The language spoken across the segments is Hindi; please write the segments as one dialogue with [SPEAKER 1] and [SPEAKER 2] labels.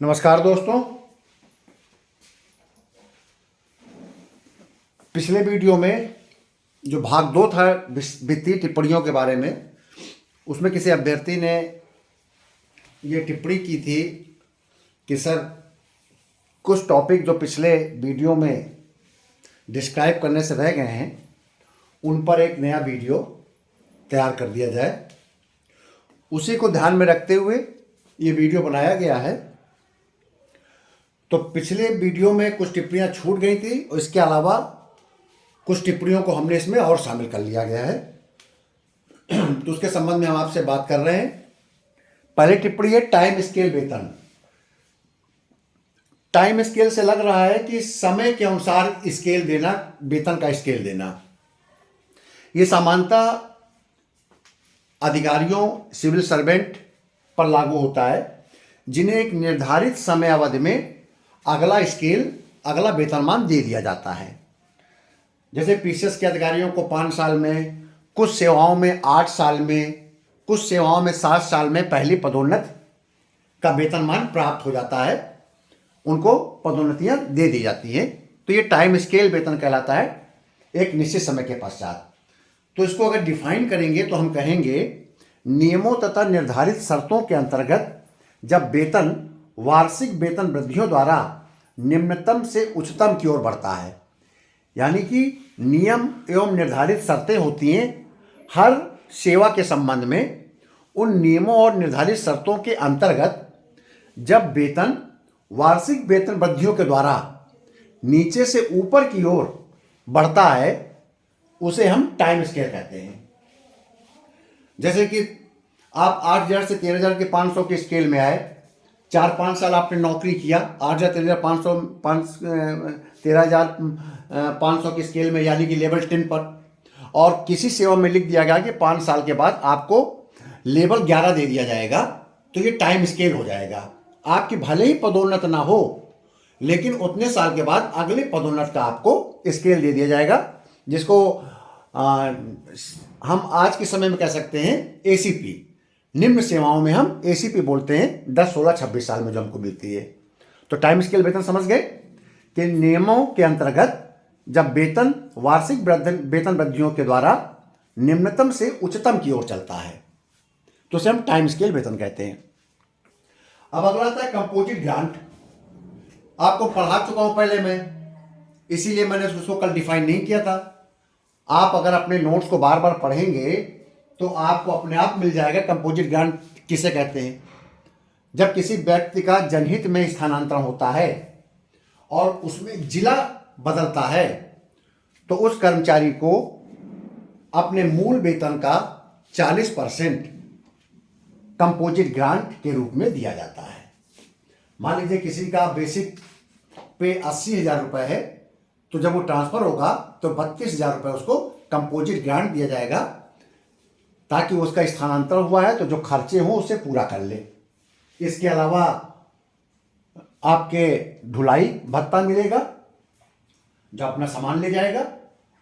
[SPEAKER 1] नमस्कार दोस्तों। पिछले वीडियो में जो भाग 2 था वित्तीय टिप्पणियों के बारे में, उसमें किसी अभ्यर्थी ने ये टिप्पणी की थी कि सर कुछ टॉपिक जो पिछले वीडियो में डिस्क्राइब करने से रह गए हैं उन पर एक नया वीडियो तैयार कर दिया जाए। उसी को ध्यान में रखते हुए ये वीडियो बनाया गया है। तो पिछले वीडियो में कुछ टिप्पणियां छूट गई थी और इसके अलावा कुछ टिप्पणियों को हमने इसमें और शामिल कर लिया गया है। तो उसके संबंध में हम आपसे बात कर रहे हैं। पहली टिप्पणी है टाइम स्केल वेतन। टाइम स्केल से लग रहा है कि समय के अनुसार स्केल देना, वेतन का स्केल देना, ये सामान्यतः अधिकारियों, सिविल सर्वेंट पर लागू होता है, जिन्हें एक निर्धारित समय अवधि में अगला स्केल, अगला वेतनमान दे दिया जाता है। जैसे पीसीएस के अधिकारियों को 5 साल में, कुछ सेवाओं में 8 साल में, कुछ सेवाओं में 7 साल में पहली पदोन्नति का वेतनमान प्राप्त हो जाता है, उनको पदोन्नतियां दे दी जाती हैं। तो ये टाइम स्केल वेतन कहलाता है, एक निश्चित समय के पश्चात। तो इसको अगर डिफाइन करेंगे तो हम कहेंगे नियमों तथा निर्धारित शर्तों के अंतर्गत जब वेतन वार्षिक वेतन वृद्धियों द्वारा निम्नतम से उच्चतम की ओर बढ़ता है, यानी कि नियम एवं निर्धारित शर्तें होती हैं हर सेवा के संबंध में। उन नियमों और निर्धारित शर्तों के अंतर्गत जब वेतन वार्षिक वेतन वृद्धियों के द्वारा नीचे से ऊपर की ओर बढ़ता है, उसे हम टाइम स्केल कहते हैं। जैसे कि आप 8,000 से 13,000 के 500 के स्केल में आए, 4-5 साल आपने नौकरी किया, 8,000 13,500 के स्केल में, यानी कि लेवल 10 पर, और किसी सेवा में लिख दिया गया कि 5 साल के बाद आपको लेवल 11 दे दिया जाएगा, तो ये टाइम स्केल हो जाएगा। आपकी भले ही पदोन्नत ना हो, लेकिन उतने साल के बाद अगले पदोन्नत का आपको स्केल दे दिया जाएगा, जिसको हम आज के समय में कह सकते हैं एसीपी। निम्न सेवाओं में हम एसीपी बोलते हैं, 10, 16, 26 साल में जो हमको मिलती है। तो टाइम स्केल वेतन समझ गए कि नियमों के अंतर्गत जब वेतन वार्षिक वेतन वृद्धियों के द्वारा निम्नतम से उच्चतम की ओर चलता है, तो उसे हम टाइम स्केल वेतन कहते हैं। अब अगला आता है कंपोजिट ग्रांट। आपको पढ़ा चुका हूं पहले मैं, इसीलिए मैंने उसको कल डिफाइन नहीं किया था। आप अगर अपने नोट्स को बार बार पढ़ेंगे तो आपको अपने आप मिल जाएगा कंपोजिट ग्रांट किसे कहते हैं। जब किसी व्यक्ति का जनहित में स्थानांतरण होता है और उसमें जिला बदलता है, तो उस कर्मचारी को अपने मूल वेतन का 40% कंपोजिट ग्रांट के रूप में दिया जाता है। मान लीजिए किसी का बेसिक पे 80,000 रुपये है, तो जब वो ट्रांसफर होगा तो 32,000 रुपये उसको कंपोजिट ग्रांट दिया जाएगा, ताकि उसका स्थानांतरण हुआ है तो जो खर्चे हों उससे पूरा कर ले। इसके अलावा आपके ढुलाई भत्ता मिलेगा, जो अपना सामान ले जाएगा,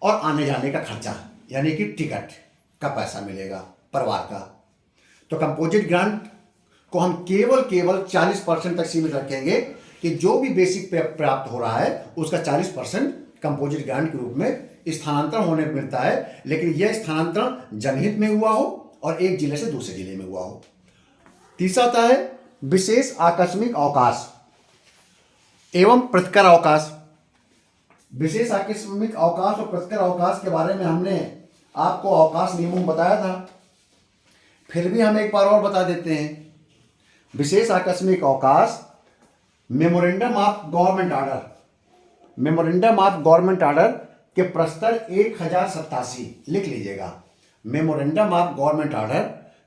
[SPEAKER 1] और आने जाने का खर्चा, यानी कि टिकट का पैसा मिलेगा परिवार का। तो कंपोजिट ग्रांट को हम केवल 40% तक सीमित रखेंगे कि जो भी बेसिक पे प्राप्त हो रहा है उसका 40% कंपोजिट ग्रांट के रूप में स्थानांतरण होने को मिलता है, लेकिन यह स्थानांतरण जनहित में हुआ हो और एक जिले से दूसरे जिले में हुआ हो। तीसरा आता है विशेष आकस्मिक अवकाश एवं प्रतिकर अवकाश। विशेष आकस्मिक अवकाश और प्रतिकर अवकाश के बारे में हमने आपको अवकाश नियमों में बताया था, फिर भी हम एक बार और बता देते हैं। विशेष आकस्मिक अवकाश memorandum of government order, memorandum of government order के प्रस्तर 1087 लिख लीजिएगा। मेमोरेंडम ऑफ गवर्नमेंट ऑर्डर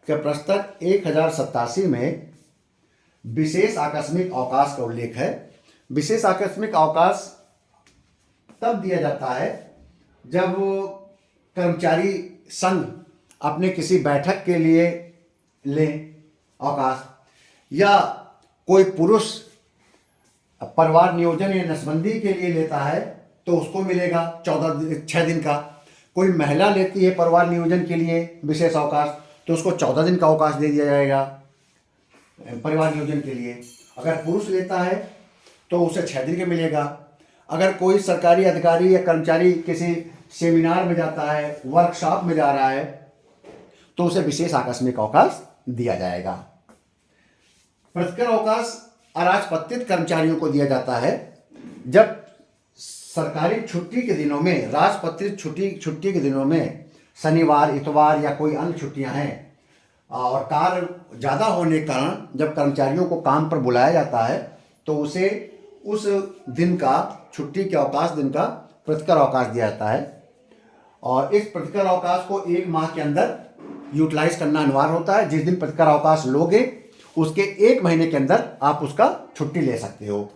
[SPEAKER 1] के प्रस्तर 1087 में विशेष आकस्मिक अवकाश का उल्लेख है। विशेष आकस्मिक अवकाश तब दिया जाता है जब कर्मचारी संघ अपने किसी बैठक के लिए ले अवकाश, या कोई पुरुष परिवार नियोजन या नसबंदी के लिए लेता है तो उसको मिलेगा 6 दिन का। कोई महिला लेती है परिवार नियोजन के लिए विशेष अवकाश, तो उसको 14 दिन का अवकाश दे दिया जाएगा। परिवार नियोजन के लिए। अगर पुरुष लेता है तो उसे 6 दिन का मिलेगा। अगर कोई सरकारी अधिकारी या कर्मचारी किसी सेमिनार में जाता है, वर्कशॉप में जा रहा है, तो उसे विशेष आकस्मिक अवकाश दिया जाएगा। प्रतिकर अवकाश अराजपत्रित कर्मचारियों को दिया जाता है जब सरकारी छुट्टी के दिनों में, राजपत्रित छुट्टी के दिनों में, शनिवार, इतवार या कोई अन्य छुट्टियां हैं और कार्य ज़्यादा होने के कारण जब कर्मचारियों को काम पर बुलाया जाता है तो उसे उस दिन का, छुट्टी के अवकाश दिन का प्रतिकर अवकाश दिया जाता है। और इस प्रतिकर अवकाश को 1 माह के अंदर यूटिलाइज करना अनिवार्य होता है। जिस दिन प्रतिकर अवकाश लोगे उसके 1 महीने के अंदर आप उसका छुट्टी ले सकते हो।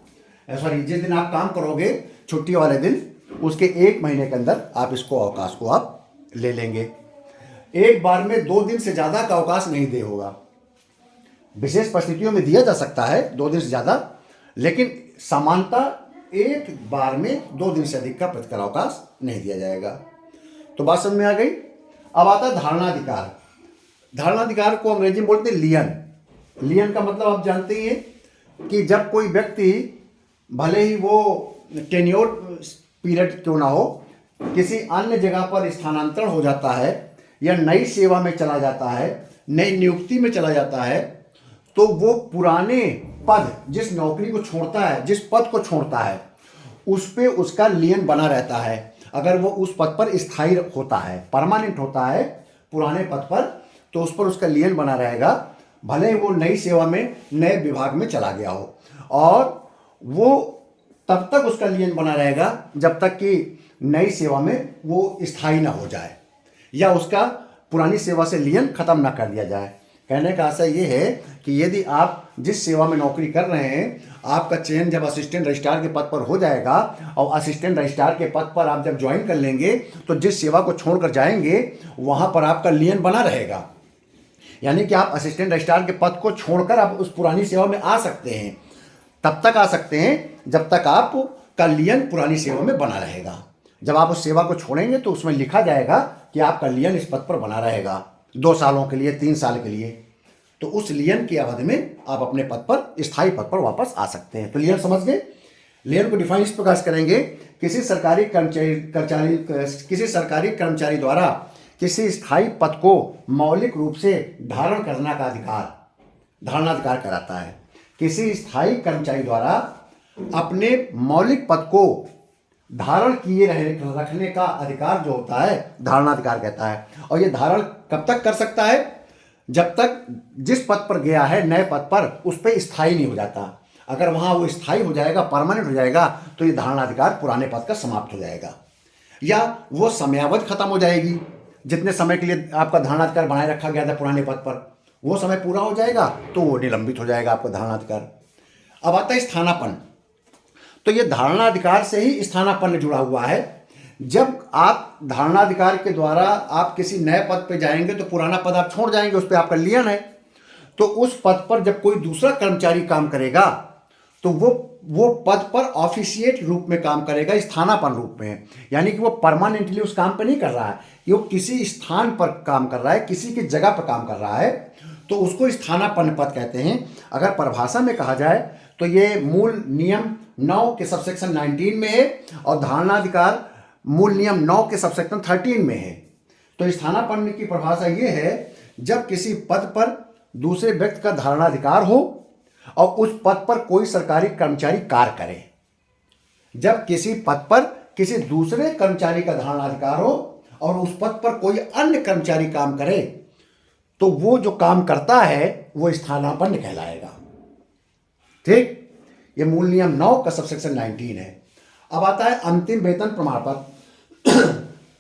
[SPEAKER 1] सॉरी, जिस दिन आप काम करोगे छुट्टी वाले दिन, उसके 1 महीने के अंदर आप इसको अवकाश को आप ले लेंगे। एक बार में 2 दिन से ज़्यादा का अवकाश नहीं दे होगा। विशेष परिस्थितियों में दिया जा सकता है 2 दिन से ज़्यादा, लेकिन सामान्यतः एक बार में 2 दिन से अधिक का प्रतिकर अवकाश नहीं दिया जाएगा। तो बात समझ में आ गई। अब आता है धारणाधिकार। धारणाधिकार को अंग्रेजी में बोलते हैं लियन। लियन का मतलब आप जानते ही हैं कि जब कोई व्यक्ति, भले ही वो टेन्योर पीरियड क्यों ना हो, किसी अन्य जगह पर स्थानांतरण हो जाता है या नई सेवा में चला जाता है, नई नियुक्ति में चला जाता है, तो वो पुराने पद, जिस नौकरी को छोड़ता है, जिस पद को छोड़ता है, उस पे उसका लियन बना रहता है। अगर वो उस पद पर स्थायी होता है, परमानेंट होता है पुराने पद पर, तो उस पर उसका लियन बना रहेगा, भले ही वो नई सेवा में, नए विभाग में चला गया हो। और वो तब तक उसका लियन बना रहेगा जब तक कि नई सेवा में वो स्थायी ना हो जाए या उसका पुरानी सेवा से लियन खत्म ना कर दिया जाए। कहने का आशय ये है कि यदि आप जिस सेवा में नौकरी कर रहे हैं, आपका चयन जब असिस्टेंट रजिस्ट्रार के पद पर हो जाएगा और असिस्टेंट रजिस्ट्रार के पद पर आप जब ज्वाइन कर लेंगे, तो जिस सेवा को छोड़कर जाएंगे वहाँ पर आपका लियन बना रहेगा। यानी कि आप असिस्टेंट रजिस्ट्रार के पद को छोड़कर आप उस पुरानी सेवा में आ सकते हैं। तब तक आ सकते हैं जब तक आपका लियन पुरानी सेवा में बना रहेगा। जब आप उस सेवा को छोड़ेंगे तो उसमें लिखा जाएगा कि आपका लियन इस पद पर बना रहेगा 2 सालों के लिए, 3 साल के लिए। तो उस लियन की अवधि में आप अपने पद पर, स्थायी पद पर वापस आ सकते हैं। तो लियन समझ गए। लियन को डिफाइन इस प्रकार से करेंगे, किसी सरकारी कर्मचारी द्वारा किसी स्थायी पद को मौलिक रूप से धारण करने का अधिकार, धारणाधिकार कराता है। किसी स्थायी कर्मचारी द्वारा अपने मौलिक पद को धारण किए रखने का अधिकार जो होता है, धारणाधिकार कहता है। और ये धारण कब तक कर सकता है? जब तक जिस पद पर गया है, नए पद पर, उस पर स्थायी नहीं हो जाता। अगर वहाँ वो स्थायी हो जाएगा, परमानेंट हो जाएगा, तो ये धारणाधिकार पुराने पद का समाप्त हो जाएगा या वो समयावधि खत्म हो जाएगी। जितने समय के लिए आपका धारणाधिकार बनाए रखा गया था पुराने पद पर, वो समय पूरा हो जाएगा तो वो निलंबित हो जाएगा आपका धारणाधिकार। अब आता है स्थानापन्न। तो ये धारणाधिकार से ही स्थानापन्न जुड़ा हुआ है। जब आप धारणाधिकार के द्वारा आप किसी नए पद पे जाएंगे तो पुराना पद आप छोड़ जाएंगे, उस पर आपका लियन है। तो उस पद पर जब कोई दूसरा कर्मचारी काम करेगा तो वो पद पर ऑफिशिएट रूप में काम करेगा, स्थानापन्न रूप में। यानी कि वो परमानेंटली उस काम पर नहीं कर रहा है, वो किसी स्थान पर काम कर रहा है, किसी की जगह पर काम कर रहा है, तो उसको स्थानापन्न पद कहते हैं। अगर परिभाषा में कहा जाए तो ये मूल नियम 9 के सबसेक्शन 19 में है और धारणाधिकार मूल नियम 9 के सबसेक्शन 13 में है। तो स्थानापन्न की परिभाषा ये है, जब किसी पद पर दूसरे व्यक्ति का धारणाधिकार हो और उस पद पर कोई सरकारी कर्मचारी कार्य करे। जब किसी पद पर किसी दूसरे कर्मचारी का धारणाधिकार हो और उस पद पर कोई अन्य कर्मचारी काम करे, तो वो जो काम करता है वो स्थानापन्न कहलाएगा। ठीक, ये मूल नियम 9 का सबसेक्शन 19 है। अब आता है अंतिम वेतन प्रमाण पत्र।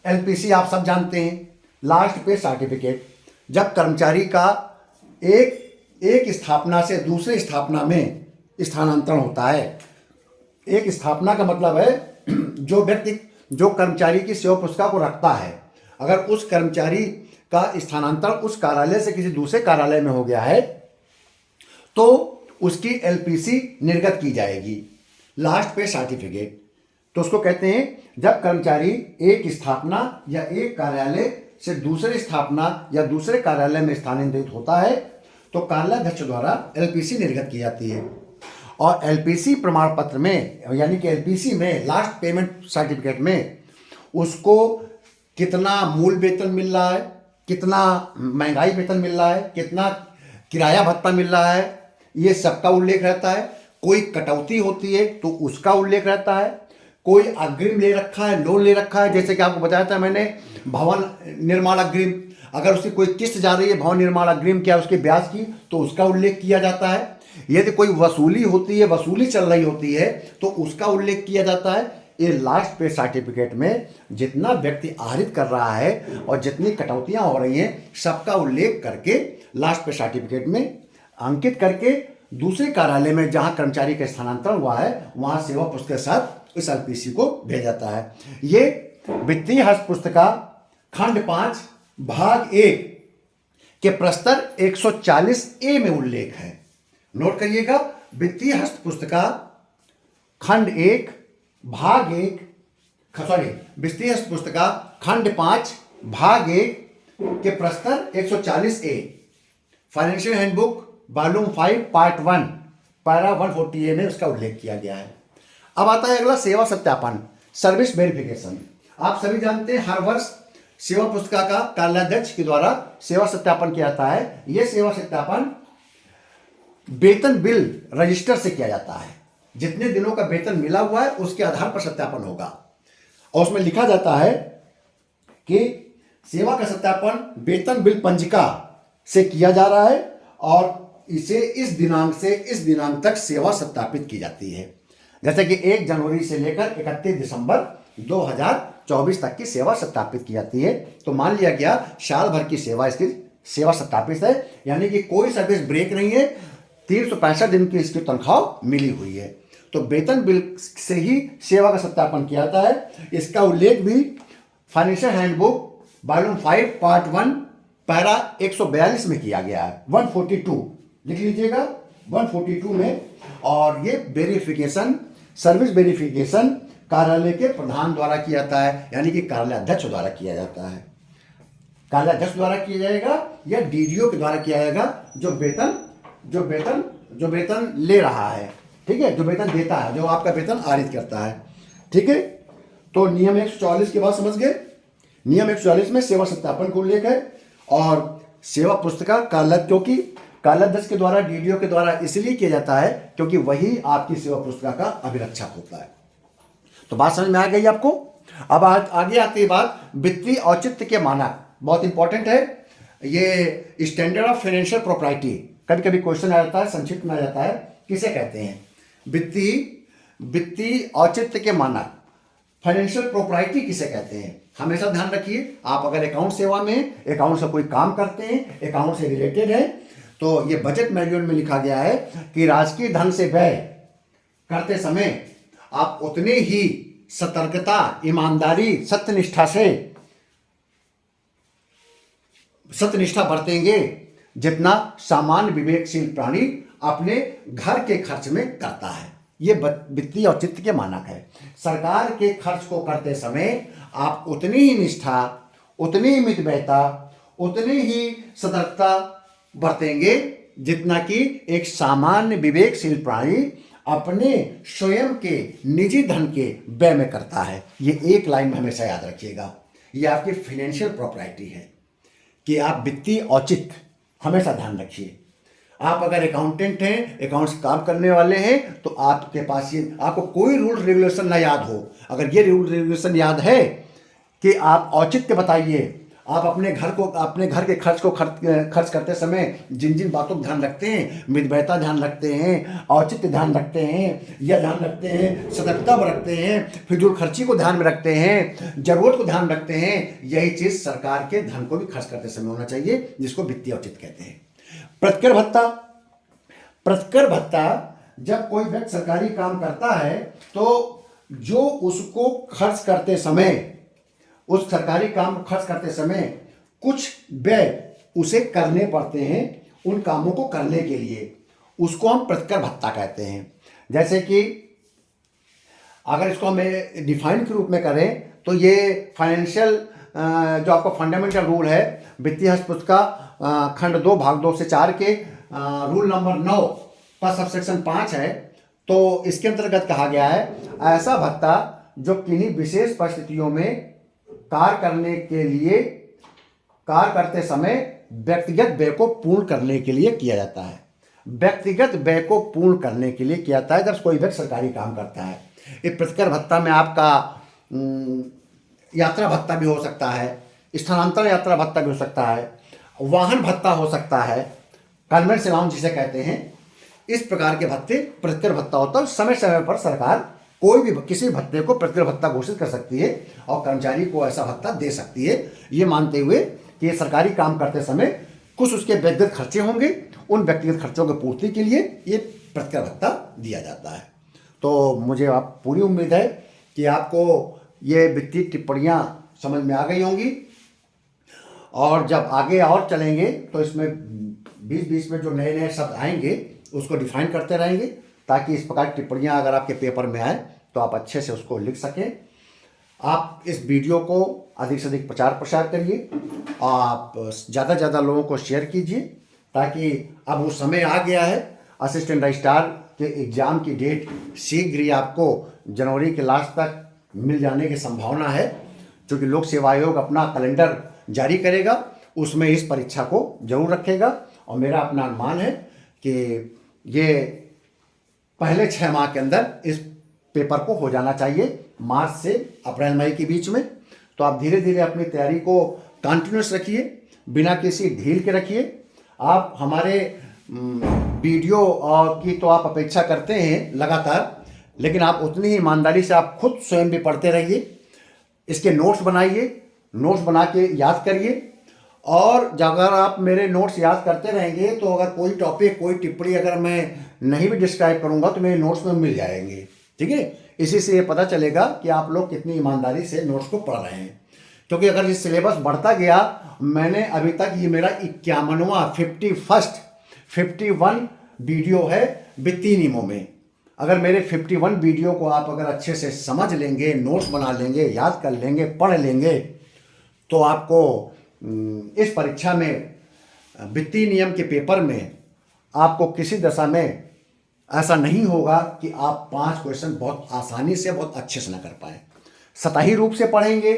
[SPEAKER 1] एलपीसी आप सब जानते हैं, लास्ट पे सर्टिफिकेट। जब कर्मचारी का एक स्थापना से दूसरे स्थापना में स्थानांतरण होता है। एक स्थापना का मतलब है जो व्यक्ति, जो कर्मचारी की सेवा पुस्तिका को रखता है, अगर उस कर्मचारी का स्थानांतरण उस कार्यालय से किसी दूसरे कार्यालय में हो गया है तो उसकी एलपीसी निर्गत की जाएगी। लास्ट पे सर्टिफिकेट, तो उसको कहते हैं जब कर्मचारी एक स्थापना या एक कार्यालय से दूसरे स्थापना या दूसरे कार्यालय में स्थानांतरित होता है तो तो कार्याध्यक्ष द्वारा एलपीसी निर्गत की जाती है। और एलपीसी प्रमाण पत्र में, यानी कि एलपीसी में लास्ट पेमेंट सर्टिफिकेट में उसको कितना मूल वेतन मिल रहा है, कितना महंगाई वेतन मिल रहा है, कितना किराया भत्ता मिल रहा है, ये सबका उल्लेख रहता है। कोई कटौती होती है तो उसका उल्लेख रहता है। कोई अग्रिम ले रखा है, लोन ले रखा है, जैसे कि आपको बताया था मैंने भवन निर्माण अग्रिम, अगर उसकी कोई किस्त जा रही है भवन निर्माण अग्रिम क्या उसके ब्याज की, तो उसका उल्लेख किया जाता है। यदि कोई वसूली होती है, वसूली चल रही होती है, तो उसका उल्लेख किया जाता है। ये लास्ट पे सर्टिफिकेट में जितना व्यक्ति आहरित कर रहा है और जितनी कटौतियां हो रही हैं सबका उल्लेख करके लास्ट पे सर्टिफिकेट में अंकित करके दूसरे कार्यालय में जहां कर्मचारी का स्थानांतरण हुआ है वहां सेवा पुस्तक के साथ इस एलपीसी को भेजा जाता है। ये वित्तीय हस्त पुस्तिका खंड 5 भाग 1 के प्रस्तर 140A में उल्लेख है। नोट करिएगा, वित्तीय हस्त पुस्तिका खंड 1 भाग 1 वित्तीय हस्त पुस्तिका खंड 5 भाग 1 के प्रस्तर 140A, financial handbook volume 5 part 1 para 140A में उसका उल्लेख किया गया है। अब आता है अगला सेवा सत्यापन, सर्विस वेरिफिकेशन। आप सभी जानते हैं हर वर्ष सेवा पुस्तिका का कार्याध्यक्ष के द्वारा सेवा सत्यापन किया जाता है। यह सेवा सत्यापन वेतन बिल रजिस्टर से किया जाता है। जितने दिनों का वेतन मिला हुआ है उसके आधार पर सत्यापन होगा और उसमें लिखा जाता है कि सेवा का सत्यापन वेतन बिल पंजिका से किया जा रहा है और इसे इस दिनांक से इस दिनांक तक सेवा सत्यापित की जाती है। जैसे कि 1 जनवरी से लेकर 31 दिसंबर 2024 तक की सेवा सत्यापित की जाती है। तो मान लिया गया साल भर की सेवा इसकी सेवा सत्यापित है, यानी कि कोई सर्विस ब्रेक नहीं है, 365 दिन की इसकी तनख्वाह मिली हुई है। तो वेतन बिल से ही सेवा का सत्यापन किया जाता है। इसका उल्लेख भी financial handbook volume 5 part 1 para 142 में किया गया है। 142 लिख लीजिएगा, 142 में। और ये वेरिफिकेशन, सर्विस वेरिफिकेशन कार्यालय के प्रधान द्वारा किया जाता है, यानी कि कार्यालयाध्यक्ष द्वारा किया जाता है। कार्यालयाध्यक्ष द्वारा किया जाएगा या डीडीओ के द्वारा किया जाएगा, जो वेतन ले रहा है, ठीक है, जो वेतन देता है, जो आपका वेतन आहरित करता है, ठीक है। तो नियम 144 के बाद समझ गए। नियम 144 में सेवा सत्यापन का उल्लेख है और सेवा पुस्तिका क्योंकि कार्याध्यक्ष के द्वारा, डीडीओ के द्वारा इसलिए किया जाता है क्योंकि वही आपकी सेवा पुस्तिका का अभिरक्षक होता है। तो बात समझ में आ गई आपको। अब आगे आती है बात वित्तीय औचित्य के मानक, बहुत इंपॉर्टेंट है ये। स्टैंडर्ड ऑफ फाइनेंशियल प्रोप्राइटी कभी कभी क्वेश्चन आ जाता है, संक्षिप्त में आ जाता है, किसे कहते हैं? वित्तीय औचित्य के मानक, फाइनेंशियल प्रोप्राइटी किसे कहते हैं? हमेशा ध्यान रखिए, आप अगर अकाउंट सेवा में अकाउंट से कोई काम करते हैं, अकाउंट से रिलेटेड है, तो ये बजट मैनुअल में लिखा गया है कि राजकीय धन से व्यय करते समय आप उतने ही सतर्कता, ईमानदारी, सत्यनिष्ठा बरतेंगे जितना सामान्य विवेकशील प्राणी अपने घर के खर्च में करता है। ये वित्तीय औचित्य के मानक है। सरकार के खर्च को करते समय आप उतनी ही निष्ठा, उतनी ही मितव्ययता, उतनी ही सतर्कता बरतेंगे जितना कि एक सामान्य विवेकशील प्राणी अपने स्वयं के निजी धन के व्यय में करता है। ये एक लाइन में हमेशा याद रखिएगा। ये आपकी फाइनेंशियल प्रॉपर्टी है कि आप वित्तीय औचित्य हमेशा ध्यान रखिए। आप अगर अकाउंटेंट हैं, अकाउंट्स काम करने वाले हैं, तो आपके पास ये, आपको कोई रूल रेगुलेशन ना याद हो, अगर ये रूल रेगुलेशन याद है कि आप औचित्य बताइए, आप अपने घर के खर्च को खर्च करते समय जिन जिन बातों को ध्यान रखते हैं, मितव्ययता ध्यान रखते हैं, औचित्य ध्यान रखते हैं, यह ध्यान रखते हैं, सतर्कता रखते हैं, फिजूल खर्ची को ध्यान में रखते हैं, जरूरत को ध्यान रखते हैं, यही चीज सरकार के धन को भी खर्च करते समय होना चाहिए, जिसको वित्तीय औचित्य कहते हैं। प्रतिकर भत्ता जब कोई व्यक्ति सरकारी काम करता है तो जो उसको खर्च करते समय, उस सरकारी काम को खर्च करते समय कुछ व्यय उसे करने पड़ते हैं उन कामों को करने के लिए, उसको हम प्रतिकर भत्ता कहते हैं। जैसे कि अगर इसको हम डिफाइन के रूप में करें तो ये फाइनेंशियल जो आपका फंडामेंटल रूल है वित्तीय हस्त पुस्तिका खंड 2 भाग 2 से 4 के रूल नंबर 9 का सबसेक्शन 5 है। तो इसके अंतर्गत कहा गया है, ऐसा भत्ता जो किन्हीं विशेष परिस्थितियों में कार्य करते समय व्यक्तिगत व्यय को पूर्ण करने के लिए किया जाता है। व्यक्तिगत व्यय को पूर्ण करने के लिए किया जाता है जब कोई व्यक्ति सरकारी काम करता है। ये प्रतिकर भत्ता में आपका यात्रा भत्ता भी हो सकता है, स्थानांतरण यात्रा भत्ता भी हो सकता है, वाहन भत्ता हो सकता है, कन्वेंस अलाउंस जिसे कहते हैं। इस प्रकार के भत्ते प्रतिकर भत्ता होता है। समय समय पर सरकार कोई भी किसी भत्ते को प्रतिकर भत्ता घोषित कर सकती है और कर्मचारी को ऐसा भत्ता दे सकती है, ये मानते हुए कि ये सरकारी काम करते समय कुछ उसके व्यक्तिगत खर्चे होंगे, उन व्यक्तिगत खर्चों की पूर्ति के लिए ये प्रतिकर भत्ता दिया जाता है। तो मुझे आप पूरी उम्मीद है कि आपको ये वित्तीय टिप्पणियाँ समझ में आ गई होंगी, और जब आगे और चलेंगे तो इसमें बीच बीच में जो नए नए शब्द आएंगे उसको डिफाइन करते रहेंगे, ताकि इस प्रकार की टिप्पणियाँ अगर आपके पेपर में आए तो आप अच्छे से उसको लिख सकें। आप इस वीडियो को अधिक से अधिक प्रचार प्रसार करिए, आप ज़्यादा से ज़्यादा लोगों को शेयर कीजिए, ताकि अब वो समय आ गया है। असिस्टेंट रजिस्ट्रार के एग्ज़ाम की डेट शीघ्र ही आपको जनवरी के लास्ट तक मिल जाने की संभावना है, क्योंकि लोक सेवा आयोग अपना कैलेंडर जारी करेगा, उसमें इस परीक्षा को जरूर रखेगा। और मेरा अपना अनुमान है कि ये पहले 6 माह के अंदर इस पेपर को हो जाना चाहिए, मार्च से अप्रैल मई के बीच में। तो आप धीरे धीरे अपनी तैयारी को कंटिन्यूस रखिए, बिना किसी ढील के रखिए। आप हमारे वीडियो की तो आप अपेक्षा करते हैं लगातार, लेकिन आप उतनी ही ईमानदारी से आप खुद स्वयं भी पढ़ते रहिए, इसके नोट्स बनाइए, नोट्स बना के याद करिए। और अगर आप मेरे नोट्स याद करते रहेंगे तो अगर कोई टॉपिक, कोई टिप्पणी अगर मैं नहीं भी डिस्क्राइब करूंगा तो मेरे नोट्स में मिल जाएंगे, ठीक है। इसी से ये पता चलेगा कि आप लोग कितनी ईमानदारी से नोट्स को पढ़ रहे हैं। क्योंकि अगर ये सिलेबस बढ़ता गया, मैंने अभी तक ये मेरा 51वां 51 वीडियो है वित्तीय नियमों में। अगर मेरे 51 वीडियो को आप अगर अच्छे से समझ लेंगे, नोट्स बना लेंगे, याद कर लेंगे, पढ़ लेंगे, तो आपको इस परीक्षा में वित्तीय नियम के पेपर में आपको किसी दशा में ऐसा नहीं होगा कि आप 5 क्वेश्चन बहुत आसानी से, बहुत अच्छे से ना कर पाएँ। सतही रूप से पढ़ेंगे,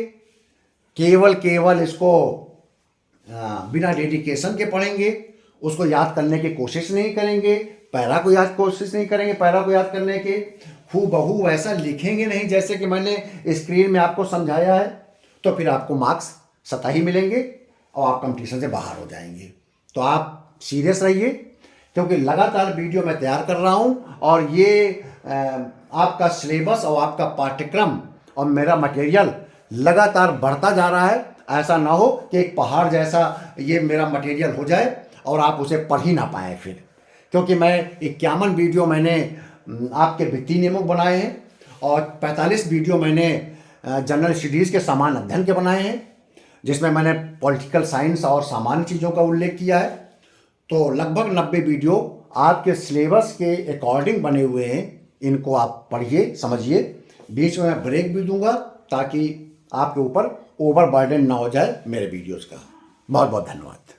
[SPEAKER 1] केवल इसको बिना डेडिकेशन के पढ़ेंगे, उसको याद करने की कोशिश नहीं करेंगे, पैरा को याद करने के हूबहू वैसा लिखेंगे नहीं जैसे कि मैंने स्क्रीन में आपको समझाया है, तो फिर आपको मार्क्स सतही मिलेंगे और आप कंपटीशन से बाहर हो जाएंगे। तो आप सीरियस रहिए, क्योंकि लगातार वीडियो मैं तैयार कर रहा हूँ और ये आपका सिलेबस और आपका पाठ्यक्रम और मेरा मटेरियल लगातार बढ़ता जा रहा है। ऐसा ना हो कि एक पहाड़ जैसा ये मेरा मटेरियल हो जाए और आप उसे पढ़ ही ना पाएँ फिर, क्योंकि मैं 51 वीडियो मैंने आपके वित्तीय नियमों बनाए हैं और 45 वीडियो मैंने जनरल स्टडीज़ के समान अध्ययन के बनाए हैं, जिसमें मैंने पॉलिटिकल साइंस और सामान्य चीज़ों का उल्लेख किया है। तो लगभग 90 वीडियो आपके सिलेबस के अकॉर्डिंग बने हुए हैं। इनको आप पढ़िए, समझिए। बीच में मैं ब्रेक भी दूंगा ताकि आपके ऊपर ओवरबर्डन ना हो जाए मेरे वीडियोज़ का। बहुत बहुत धन्यवाद।